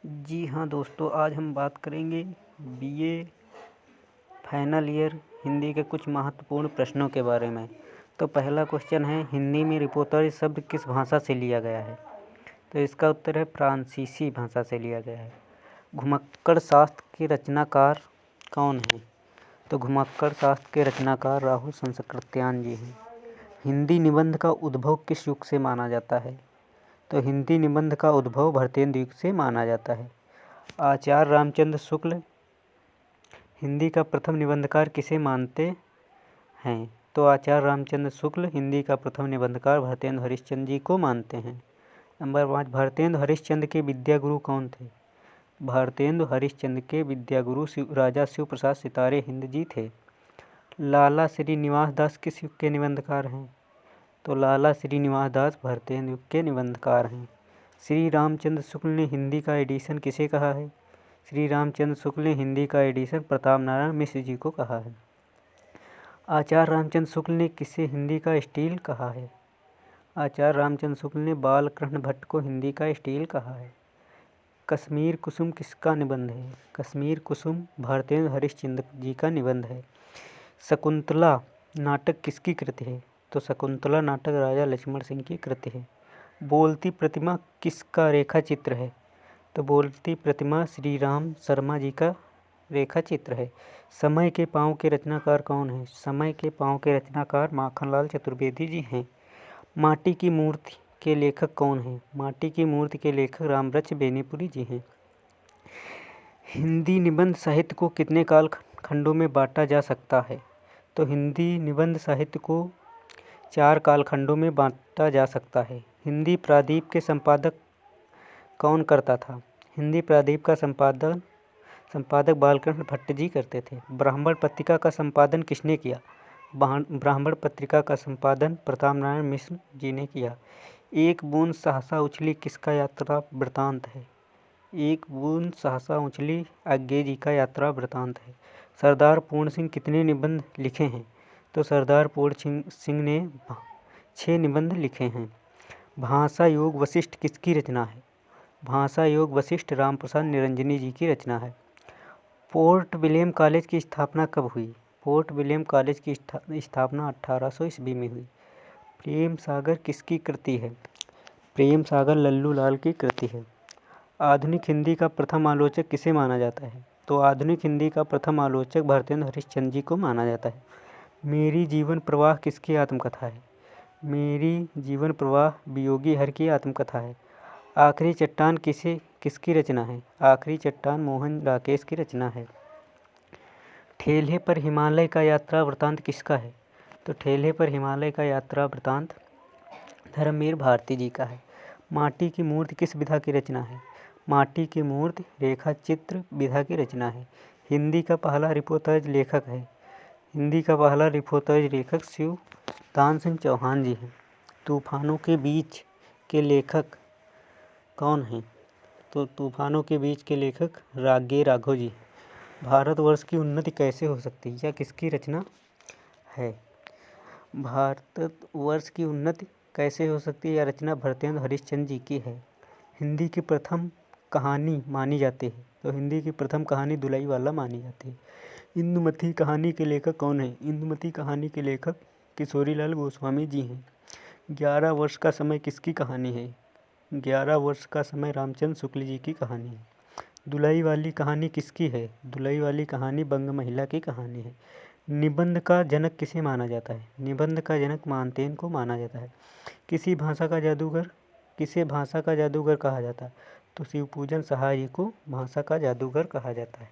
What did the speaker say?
जी हाँ दोस्तों, आज हम बात करेंगे बीए फाइनल ईयर हिंदी के कुछ महत्वपूर्ण प्रश्नों के बारे में। तो पहला क्वेश्चन है, हिंदी में रिपोर्टरी शब्द किस भाषा से लिया गया है? तो इसका उत्तर है फ्रांसीसी भाषा से लिया गया है। घुमक्कड़ शास्त्र के रचनाकार कौन हैं? तो घुमक्कड़ शास्त्र के रचनाकार राहुल संस्कृत्यायन जी हैं। हिंदी निबंध का उद्भव किस युग से माना जाता है? तो हिंदी निबंध का उद्भव भारतेंदु युग से माना जाता है। आचार्य रामचंद्र शुक्ल हिंदी का प्रथम निबंधकार किसे मानते हैं? तो आचार्य रामचंद्र शुक्ल हिंदी का प्रथम निबंधकार भारतेंदु हरिश्चंद्र जी को मानते हैं। नंबर 5, भारतेंदु हरिश्चंद्र के विद्यागुरु कौन थे? भारतेंदु हरिश्चंद्र के विद्यागुरु राजा शिव प्रसाद सितारे हिंद जी थे। लाला श्रीनिवास दास किस युग के निबंधकार हैं? तो लाला श्रीनिवास दास भारतेंदु युग के निबंधकार हैं। श्री रामचंद्र शुक्ल ने हिंदी का एडिशन किसे कहा है? श्री रामचंद्र शुक्ल ने हिंदी का एडिशन प्रताप नारायण मिश्र जी को कहा है। आचार्य रामचंद्र शुक्ल ने किसे हिंदी का स्टील कहा है? आचार्य रामचंद्र शुक्ल ने बालकृष्ण भट्ट को हिंदी का स्टील कहा है। कश्मीर कुसुम किसका निबंध है? कश्मीर कुसुम भारतेंदु हरिश्चंद्र जी का निबंध है। शकुंतला नाटक किसकी कृति है? तो शकुंतला नाटक राजा लक्ष्मण सिंह की कृति है। बोलती प्रतिमा किसका रेखा चित्र है? तो बोलती प्रतिमा श्री राम शर्मा जी का रेखा चित्र है। समय के पाँव के रचनाकार कौन है? समय के पाँव के रचनाकार माखनलाल चतुर्वेदी जी हैं। माटी की मूर्ति के लेखक कौन हैं? माटी की मूर्ति के लेखक रामवृक्ष बेनीपुरी जी हैं। हिंदी निबंध साहित्य को कितने काल खंडों में बांटा जा सकता है? तो हिंदी निबंध साहित्य को 4 कालखंडों में बांटा जा सकता है। हिंदी प्रादीप के संपादक कौन करता था? हिंदी प्रादीप का संपादक बालकृष्ण भट्ट जी करते थे। ब्राह्मण पत्रिका का संपादन किसने किया? ब्राह्मण पत्रिका का संपादन प्रताप नारायण मिश्र जी ने किया। एक बूंद सहसा उछली किसका यात्रा वृतांत है? एक बूंद सहसा उछली अज्ञे जी का यात्रा वृतांत है। सरदार पूर्ण सिंह कितने निबंध लिखे हैं? तो सरदार पूर्ण सिंह ने 6 निबंध लिखे हैं। भाषा योग वशिष्ठ किसकी रचना है? भाषा योग वशिष्ठ रामप्रसाद निरंजनी जी की रचना है। पोर्ट विलियम कॉलेज की स्थापना कब हुई? पोर्ट विलियम कॉलेज की स्थापना 1800 ईस्वी में हुई। प्रेम सागर किसकी कृति है? प्रेम सागर लल्लू लाल की कृति है। आधुनिक हिंदी का प्रथम आलोचक किसे माना जाता है? तो आधुनिक हिंदी का प्रथम आलोचक भारतेंदु हरिश्चंद्र जी को माना जाता है। मेरी जीवन प्रवाह किसकी आत्मकथा है? मेरी जीवन प्रवाह वियोगी हर की आत्मकथा है। आखिरी चट्टान किसकी रचना है? आखिरी चट्टान मोहन राकेश की रचना है। ठेले पर हिमालय का यात्रा वृतांत किसका है? तो ठेले पर हिमालय का यात्रा वृतांत धर्मवीर भारती जी का है। माटी की मूर्ति किस विधा की रचना है? माटी की मूर्ति रेखा चित्र विधा की रचना है। हिंदी का पहला रिपोर्टर्ज लेखक है। हिंदी का पहला रिपोर्टर्ज लेखक शिवदान सिंह चौहान जी हैं। तूफानों के बीच के लेखक कौन हैं? तो तूफानों के बीच के लेखक रागे राघव जी। भारतवर्ष की उन्नति कैसे हो सकती है? यह किसकी रचना है? भारतवर्ष की उन्नति कैसे हो सकती है? यह रचना भारतेंदु हरिश्चंद्र जी की है। हिंदी की प्रथम कहानी मानी जाती है। तो हिंदी की प्रथम कहानी दुलई वाला मानी जाती है। इंदुमती कहानी के लेखक कौन है? इंदुमती कहानी के लेखक किशोरीलाल गोस्वामी जी हैं। 11 वर्ष का समय किसकी कहानी है? 11 वर्ष का समय रामचंद्र शुक्ल जी की कहानी है। दुलई वाली कहानी किसकी है? दुलई वाली कहानी बंग महिला की कहानी है। निबंध का जनक किसे माना जाता है? निबंध का जनक मानतेन को माना जाता है। किसे भाषा का जादूगर कहा जाता है? तो शिवपूजन सहाय को भाषा का जादूगर कहा जाता है।